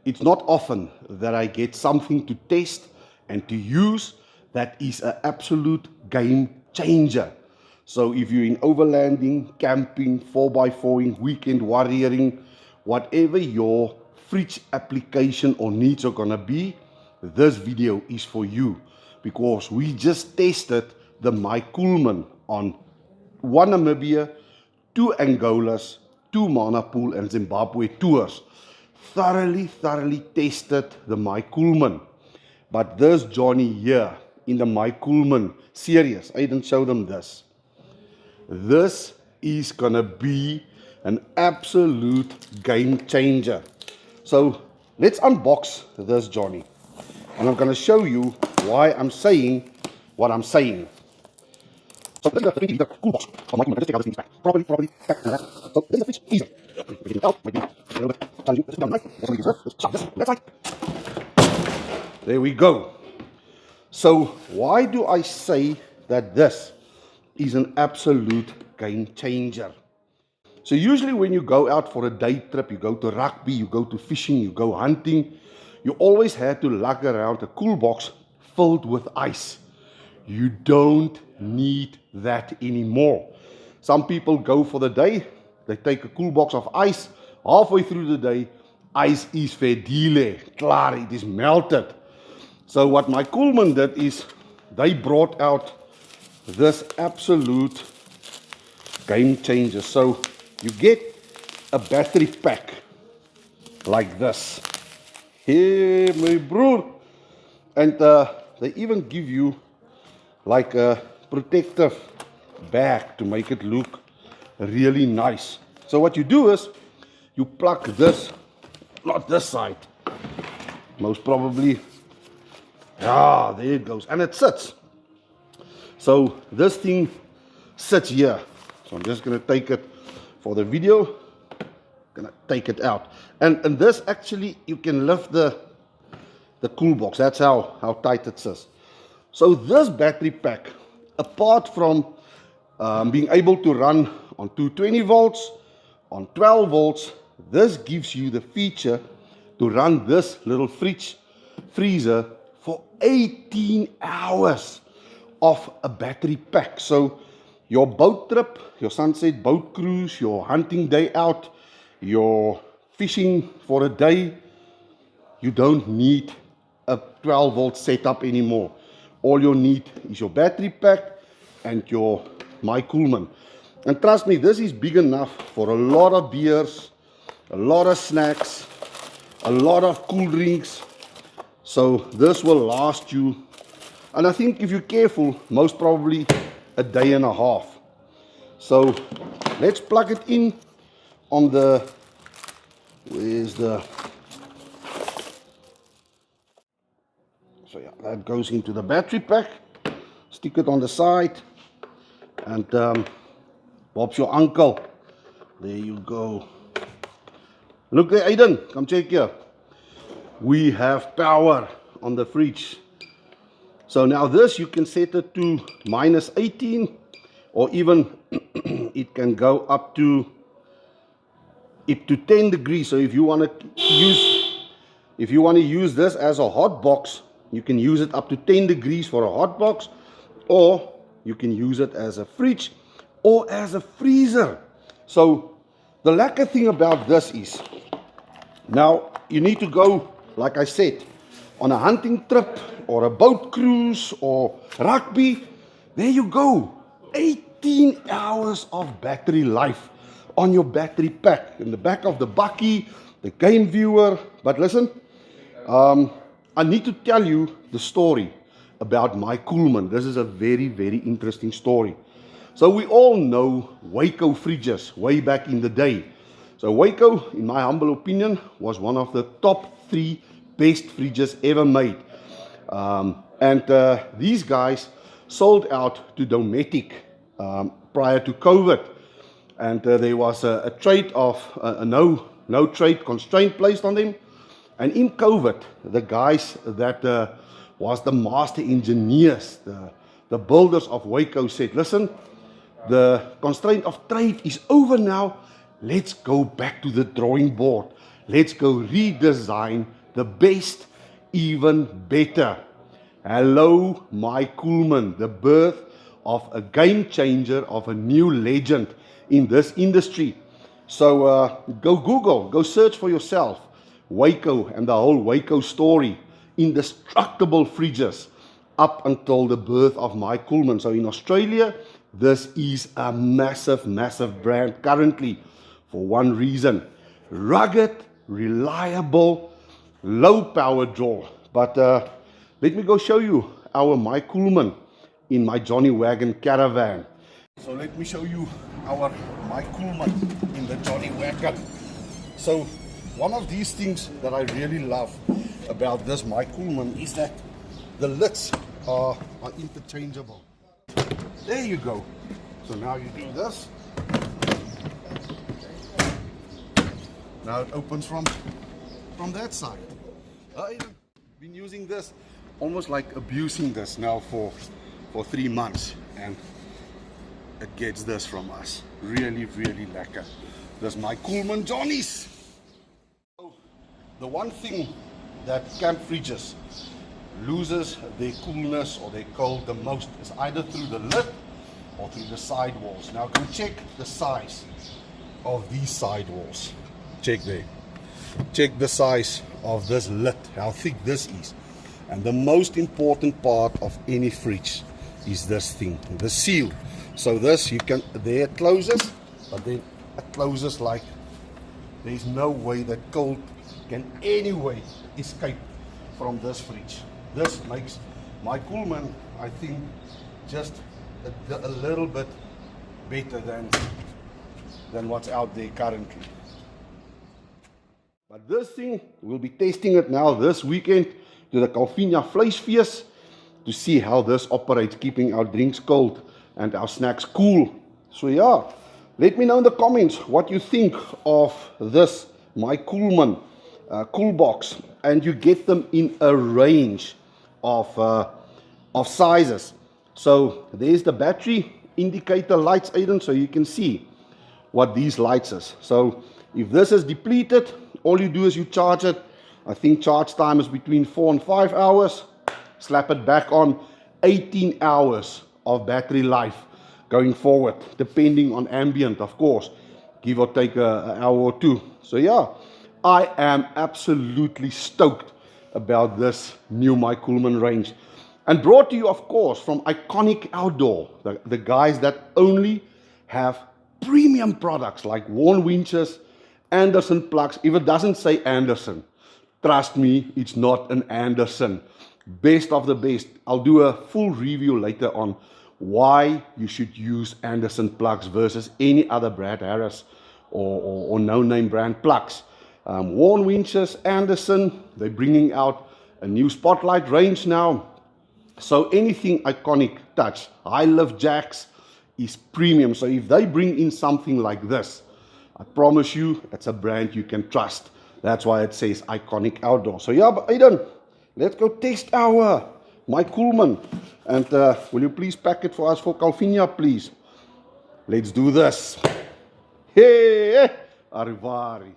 It's not often that I get something to test and to use that is an absolute game changer. So if you're in overlanding, camping, 4x4ing, weekend warrioring, whatever your fridge application or needs are gonna be, this video is for you, because we just tested the MyCoolman on 1 Namibia, 2 Angolas, 2 Manapool and Zimbabwe tours. Thoroughly tested the MyCoolman. But this Johnny here in the MyCoolman series, I didn't show them this. This is gonna be an absolute game changer. So let's unbox this Johnny, and I'm gonna show you why I'm saying what I'm saying. So this is the 20-liter cool box of MyCoolman. Just take out this thing back. Properly packed like that. So this is the fridge easy. If you can out, might be a little bit challenging. Let's put down the knife. Let's make it work. Let's that side. There we go. So why do I say that this is an absolute game changer? So usually when you go out for a day trip, you go to rugby, you go to fishing, you go hunting, you always had to lug around a cool box filled with ice. You don't need that anymore. Some people go for the day, they take a cool box of ice, halfway through the day, ice is verdile, klaar, it is melted. So what MyCoolman did is, they brought out this absolute game changer. So you get a battery pack like this. Here, my bro. And they even give you like a protective bag to make it look really nice. So what you do is, you plug this, not this side, most probably, there it goes, and it sits. So this thing sits here. So I'm just going to take it for the video, gonna take it out. And this actually, you can lift the cool box. That's how tight it is. So this battery pack, apart from being able to run on 220 volts, on 12 volts, this gives you the feature to run this little freezer for 18 hours of a battery pack. So your boat trip, your sunset boat cruise, your hunting day out, your fishing for a day, you don't need a 12 volt setup anymore. All you need is your battery pack and your MyCoolman. And trust me, this is big enough for a lot of beers, a lot of snacks, a lot of cool drinks. So this will last you, and I think if you're careful, most probably a day and a half. So let's plug it in on the, where's the, so yeah, that goes into the battery pack. Stick it on the side, and Bob's your uncle. There you go. Look there, Aiden, come check here. We have power on the fridge. So now this, you can set it to minus 18, or even it can go up to 10 degrees. So if you want to use this as a hot box, you can use it up to 10 degrees for a hot box, or you can use it as a fridge or as a freezer. So the lucky thing about this is, now you need to go, like I said, on a hunting trip or a boat cruise or rugby. There you go, 18 hours of battery life on your battery pack, in the back of the bakkie, the game viewer. But listen, I need to tell you the story about MyCoolman. This is a very interesting story. So we all know Waco fridges way back in the day. So Waco, in my humble opinion, was one of the top 3 best fridges ever made. These guys sold out to Dometic prior to COVID. And there was a trade of no trade constraint placed on them. And in COVID, the guys that was the master engineers, the builders of Waco said, listen, the constraint of trade is over now. Let's go back to the drawing board. Let's go redesign the best even better. Hello, my Coolman, the birth of a game changer, of a new legend in this industry. So go Google, go search for yourself, Waco and the whole Waco story, indestructible fridges, up until the birth of my Coolman. So in Australia, this is a massive, massive brand currently for one reason: rugged, reliable, low power draw. But let me go show you our my Coolman in my Johnny Wagon caravan. So let me show you our my Coolman in the Johnny Wagon. So one of these things that I really love about this my Coolman is that the lids are interchangeable. There you go. So now you do this. Now it opens from that side. I've been using this, almost like abusing this now for 3 months, and it gets this from us. Really, really lekker. This my Coolman Johnnies. So, the one thing that camp fridges loses their coolness or their cold the most is either through the lid or through the sidewalls. Now go check the size of these sidewalls. Check there. Check the size of this lid, how thick this is. And the most important part of any fridge is this thing, the seal. So this, you can, there it closes, but then it closes like there's no way that cold can anyway escape from this fridge. This makes my Coolman, I think, just a little bit better than what's out there currently. But this thing, we'll be testing it now this weekend to the Calvinia Vleisfees to see how this operates, keeping our drinks cold and our snacks cool. So yeah, let me know in the comments what you think of this my Coolman cool box, and you get them in a range of sizes. So there's the battery indicator lights, Aiden, so you can see what these lights is. So if this is depleted, all you do is you charge it. I think charge time is between 4 and 5 hours. Slap it back on, 18 hours of battery life going forward, depending on ambient, of course, give or take an hour or two. So yeah, I am absolutely stoked about this new my Coolman range, and brought to you, of course, from Iconic Outdoor, the guys that only have premium products like Warn winches, Anderson plugs. If it doesn't say Anderson, trust me, it's not an Anderson. Best of the best. I'll do a full review later on why you should use Anderson plugs versus any other Brad Harris or no-name brand plugs. Warn winches, Anderson, they're bringing out a new Spotlight range now. So anything Iconic touch, high lift jacks is premium. So if they bring in something like this, I promise you, it's a brand you can trust. That's why it says Iconic Outdoor. So yeah, but Aiden, let's go test our my Coolman. And will you please pack it for us for Calvinia, please? Let's do this. Hey, Arrivari.